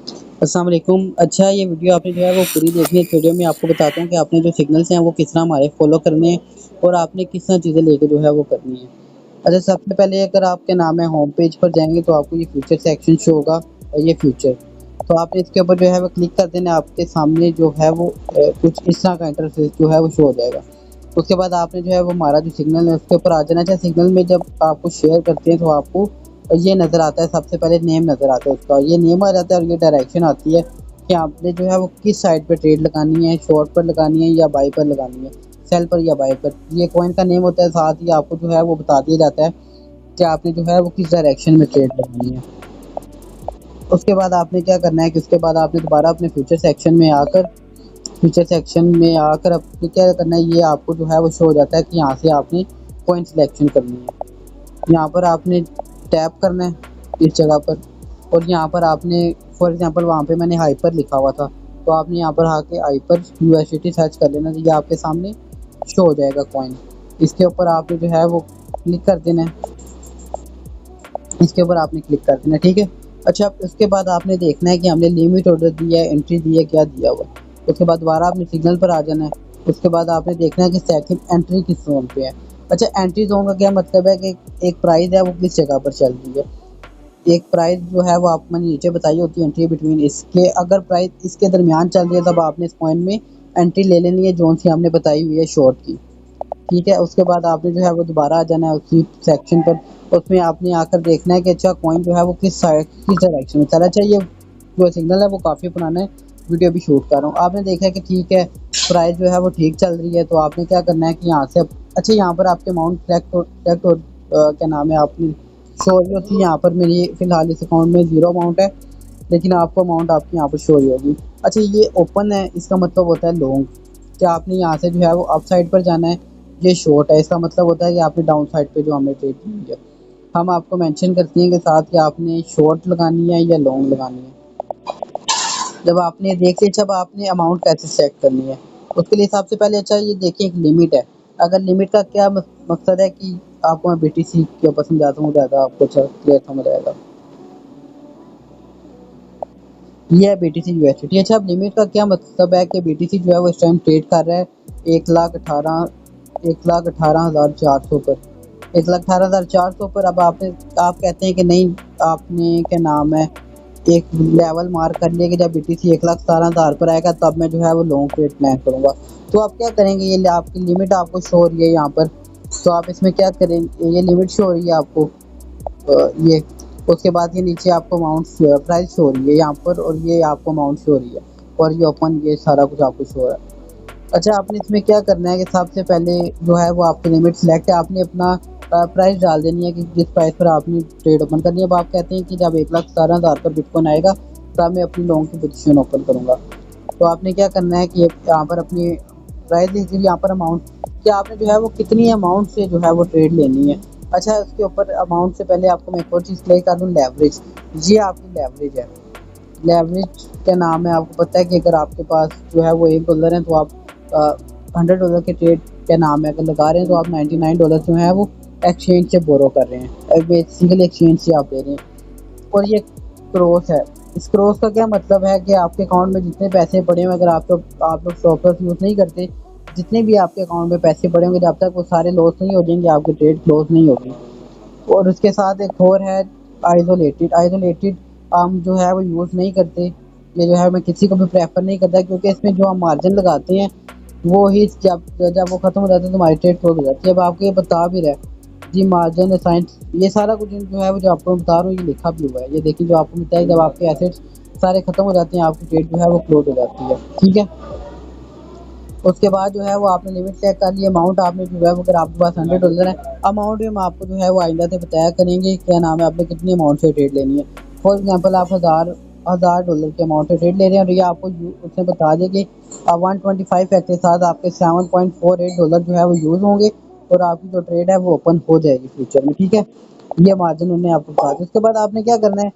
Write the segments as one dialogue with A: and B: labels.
A: अस्सलाम वालेकुम। अच्छा, ये वीडियो आपने जो है वो पूरी देखनी है। इस वीडियो में आपको बताता हूँ कि आपने जो सिग्नल्स हैं वो किस तरह हमारे फॉलो करने हैं और आपने किस तरह चीज़ें लेके जो है वो करनी है। अच्छा, सबसे पहले अगर आपके नाम है होम पेज पर जाएँगे तो आपको ये फीचर सेक्शन शो होगा और ये फीचर। तो आपने इसके ऊपर जो है वो क्लिक कर देना है, आपके सामने जो है वो कुछ इस तरह का इंटरफेस जो है वो शो हो जाएगा। उसके बाद आपने जो है वो हमारा जो सिग्नल है उसके ऊपर आ जाना चाहिए। सिग्नल में जब आपको शेयर करते हैं तो आपको ये नज़र आता है, सबसे पहले नेम नज़र आता है उसका, ये नेम आ जाता है और ये डायरेक्शन आती है कि आपने जो है वो किस साइड पे ट्रेड लगानी है, शॉर्ट पर लगानी है या बाई पर लगानी है, सेल पर या बाई पर। ये कॉइन का नेम होता है, साथ ही आपको जो है वो बता दिया जाता है कि आपने जो है वो किस डायरेक्शन में ट्रेड लगानी है। उसके बाद आपने क्या करना है कि उसके बाद आपने दोबारा अपने फ्यूचर सेक्शन में आकर आपने क्या करना है, ये आपको जो है वो शो हो जाता है कि यहाँ से आपने कॉइन सिलेक्शन करनी है। यहाँ पर आपने टैप करना है इस जगह पर और यहाँ पर आपने फॉर एग्जांपल वहाँ पे मैंने हाइपर लिखा हुआ था, तो आपने यहाँ पर आके हाइपर यूएसडीटी सर्च कर लेना, तो ये आपके सामने शो हो जाएगा कॉइन। इसके ऊपर आपने जो है वो क्लिक कर देना है, इसके ऊपर आपने क्लिक कर देना है, ठीक है। अच्छा, उसके बाद आपने देखना है कि हमने लिमिट ऑर्डर दिया है, एंट्री दी है, क्या दिया हुआ है। उसके बाद दोबारा आपने सिग्नल पर आ जाना है। उसके बाद आपने देखना है कि सेकंड एंट्री किस जोन पे है। अच्छा, एंट्री जोन का क्या मतलब है कि एक प्राइस है वो किस जगह पर चल रही है। एक प्राइस जो है वो आप मैंने नीचे बताई होती है, एंट्री बिटवीन, इसके अगर प्राइस इसके दरमियान चल रही है तब आपने इस पॉइंट में एंट्री ले लेनी है जोन सी हमने बताई हुई है शॉर्ट की, ठीक है। उसके बाद आपने जो है वो दोबारा आ जाना है उसी सेक्शन पर। उसमें आपने आकर देखना है कि अच्छा कॉइन जो है वो किस साइड किस डायरेक्शन में चला। अच्छा, ये जो सिग्नल है वो काफ़ी पुराना है, वीडियो भी शूट कर रहा हूँ। आपने देखा है कि ठीक है, प्राइस जो है वो ठीक चल रही है, तो आपने क्या करना है कि यहाँ से अच्छा यहाँ पर आपके अमाउंट सेलेक्ट और क्या नाम है आपने शो हो रही होती है। यहाँ पर मेरी फ़िलहाल इस अकाउंट में ज़ीरो अमाउंट है, लेकिन आपको अमाउंट आपकी यहाँ पर शो ही होगी। अच्छा, ये ओपन है, इसका मतलब होता है लॉन्ग। क्या आपने यहाँ से जो है वो अप साइड पर जाना है, ये शॉर्ट है, इसका मतलब होता है कि आपने डाउन साइड पे जो हमने ट्रेड की है। हम आपको मेंशन करते हैं कि साथ कि आपने शॉर्ट लगानी है या लॉन्ग लगानी है। जब आपने देख लिया, जब आपने अमाउंट कैसे सेट करनी है उसके लिए सबसे पहले अच्छा ये देखिए एक लिमिट है। अगर लिमिट का क्या मकसद है कि आपको मैं बीटीसी के ऊपर समझाता हूँ, ज़्यादा आपको अच्छा क्लियर समझ आएगा। ये है बीटीसी यूएसडीटी। अच्छा, अब लिमिट का क्या मतलब है कि बीटीसी जो है वो इस टाइम ट्रेड कर रहा है 1,18,400 पर, 1,18,400 पर। अब आप कहते हैं कि नहीं, आपने क्या नाम है एक लेवल मार्क कर लिया कि जब बीटीसी 1,17,000 पर आएगा तब मैं जो है वो लॉन्ग ट्रेड प्लान करूँगा। तो आप क्या करेंगे, ये आपकी लिमिट आपको शो हो रही है यहाँ पर, तो आप इसमें क्या करेंगे, ये लिमिट शो हो रही है आपको, ये उसके बाद ये नीचे आपको अमाउंट प्राइस शो हो रही है यहाँ पर और ये आपको अमाउंट शो हो रही है और ये ओपन, ये सारा कुछ आपको शो हो रहा है। अच्छा, आपने इसमें क्या करना है कि सबसे पहले जो है वो आपकी लिमिट सेलेक्ट है, आपने अपना प्राइस डाल देनी है कि जिस प्राइस पर आपने ट्रेड ओपन करनी है। अब आप कहते हैं कि जब 1,17,000 पर बिटकॉइन आएगा तब मैं अपनी लॉन्ग की पोजीशन ओपन करूँगा। तो आपने क्या करना है कि यहाँ पर अपनी प्राइस लिख दीजिए, यहाँ पर अमाउंट, कि आपने जो है वो कितनी अमाउंट से जो है वो ट्रेड लेनी है। अच्छा, उसके ऊपर अमाउंट से पहले आपको मैं एक और चीज़ क्लियर कर दूँ, लेवरेज। ये आपकी लेवरेज है। लेवरेज क्या नाम है, आपको पता है कि अगर आपके पास जो है वो $1 है तो आप $100 के ट्रेड क्या नाम है अगर लगा रहे हैं तो आप $99 जो है वो एक्सचेंज से बोरो कर रहे हैं, बेसिकली एक्सचेंज से आप ले रहे हैं। और ये क्रॉस है, इस क्रॉस का क्या मतलब है कि आपके अकाउंट में जितने पैसे पड़े हुए, अगर आप लोग स्टॉप लॉस यूज़ नहीं करते, जितने भी आपके अकाउंट में पैसे पड़े होंगे जब तक वो सारे लॉस नहीं हो जाएंगे आपकी ट्रेड क्लोज नहीं होगी। और उसके साथ एक और है आइसोलेटेड। आइसोलेटेड हम जो है वो यूज़ नहीं करते, ये जो है मैं किसी को भी प्रेफर नहीं करता, क्योंकि इसमें जो हम मार्जिन लगाते हैं वो ही जब जब वो ख़त्म हो जाता है तो हमारी ट्रेड क्लोज हो जाती है। अब आपको ये बता भी रहा है जी, मार्जिन साइंस, ये सारा कुछ जो है वो जो आपको बता रहा हूँ ये लिखा भी हुआ है। ये देखिए जो आपको मिलता है जब आपके एसेट्स सारे ख़त्म हो जाते हैं आपकी ट्रेड जो है वो क्लोज हो जाती है, ठीक है। उसके बाद जो है वो आपने लिमिट सेट कर ली, अमाउंट आपने जो है वो, अगर आपके पास $100 है, अमाउंट भी हम आपको जो है वो आइंदा से बताया करेंगे, क्या नाम है आपने कितनी अमाउंट से ट्रेड लेनी है। फॉर एग्जांपल आप $1,000 के अमाउंट से ट्रेड ले रहे हैं और ये आपको उसने बता दें कि 125 फैक्ट के साथ आपके $7.48 जो है वो यूज़ होंगे और आपकी जो ट्रेड है वो ओपन हो जाएगी फ्यूचर में, ठीक है। ये मार्जिन उन्होंने आपको बता दिया। उसके बाद आपने क्या करना है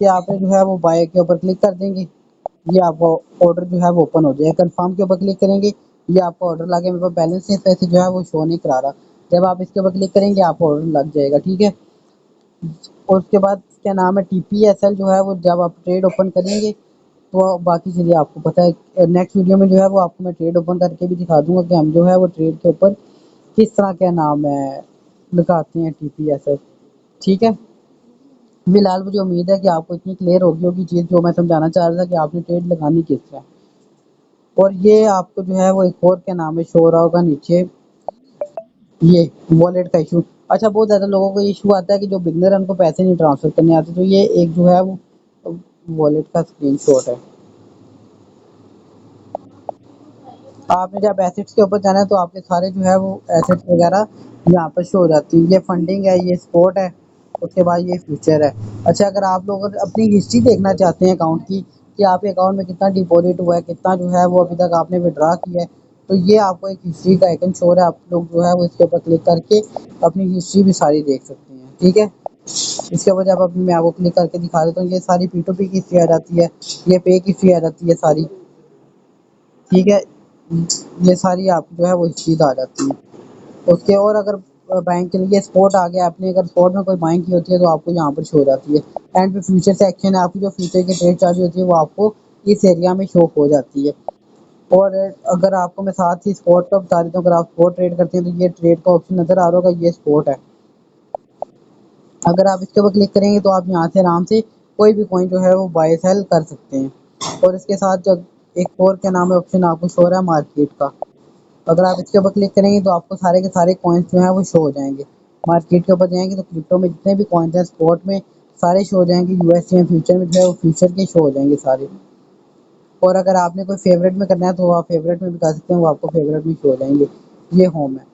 A: कि आपने जो है वो बाय के ऊपर क्लिक कर देंगे, ये आपका ऑर्डर जो है वो ओपन हो जाएगा। कंफर्म के ऊपर क्लिक करेंगे, ये आपका ऑर्डर लगे, मेरे पास बैलेंस नहीं, पैसे जो है वो शो नहीं करा रहा। जब आप इसके ऊपर क्लिक करेंगे आपका ऑर्डर लग जाएगा, ठीक है। और उसके बाद क्या नाम है टीपीएसएल जो है वो जब आप ट्रेड ओपन करेंगे तो बाकी चीज़ें आपको पता है। नेक्स्ट वीडियो में जो है वो आपको मैं ट्रेड ओपन करके भी दिखा दूँगा कि हम जो है वो ट्रेड के ऊपर किस तरह क्या नाम है लगाते हैं टीपीएसएस। ठीक है? फिलहाल मुझे उम्मीद है कि आपको इतनी क्लियर होगी होगी चीज़ जो मैं समझाना चाह रहा था कि आपने ट्रेड लगानी किस तरह। और ये आपको जो है वो एक और क्या नाम है शो हो रहा होगा नीचे, ये वॉलेट का इशू। अच्छा, बहुत ज़्यादा लोगों को इशू आता है कि जो बिगिनर है उनको पैसे नहीं ट्रांसफ़र करने आते, तो ये एक जो है वो वॉलेट का स्क्रीनशॉट है। आपने जब एसेट्स के ऊपर जाना है तो आपके सारे जो है वो एसेट्स वगैरह यहाँ पर शो हो जाती है। ये फंडिंग है, ये सपोर्ट है, उसके बाद ये फ्यूचर है। अच्छा, अगर आप लोग अगर अपनी हिस्ट्री देखना चाहते हैं अकाउंट की कि आपके अकाउंट में कितना डिपॉज़िट हुआ है, कितना जो है वो अभी तक आपने विथड्रॉ किया है, तो ये आपको एक हिस्ट्री का आइकन शो हो रहा है। आप लोग जो है वो इसके ऊपर क्लिक करके अपनी हिस्ट्री भी सारी देख सकते हैं। ठीक है? इसके ऊपर जब अब मैं आपको क्लिक करके दिखा देता हूँ, ये सारी P2P की हिस्ट्री आ जाती है, ये पे की हिस्ट्री आ जाती है सारी। ठीक है? ये सारी आप जो है वो चीज़ आ जाती है। उसके और अगर बैंक के लिए स्पॉट आ गया, आपने अगर स्पॉट में कोई बाइंग की होती है तो आपको यहाँ पर शो हो जाती है। एंड पे फ्यूचर सेक्शन है, आपकी जो फ्यूचर की ट्रेड चार्ज होती है वो आपको इस एरिया में शो हो जाती है। और अगर आपको मैं साथ ही स्पॉट का बता देता हूँ, अगर आप स्पॉट ट्रेड करते हैं तो ये ट्रेड का ऑप्शन नज़र आ रहा होगा, ये स्पॉट है। अगर आप इसके ऊपर क्लिक करेंगे तो आप यहाँ से आराम से कोई भी कॉइन जो है वो बाय सेल कर सकते हैं। और इसके साथ जब एक और क्या नाम है ऑप्शन आपको शो हो रहा है मार्केट का। अगर आप इसके ऊपर क्लिक करेंगे तो आपको सारे के सारे कॉइन्स जो हैं वो शो हो जाएँगे। मार्केट के ऊपर जाएँगे तो क्रिप्टो में जितने भी कॉइन्स हैं स्पॉट में सारे शो हो जाएँगे, यूएसडी में फ्यूचर में जो है वो फ्यूचर के शो हो जाएँगे सारे। और अगर आपने कोई फ़ेवरेट में करना है तो आप फ़ेवरेट में भी कर सकते हैं, वो आपको फ़ेवरेट में शो हो जाएँगे। ये होम है।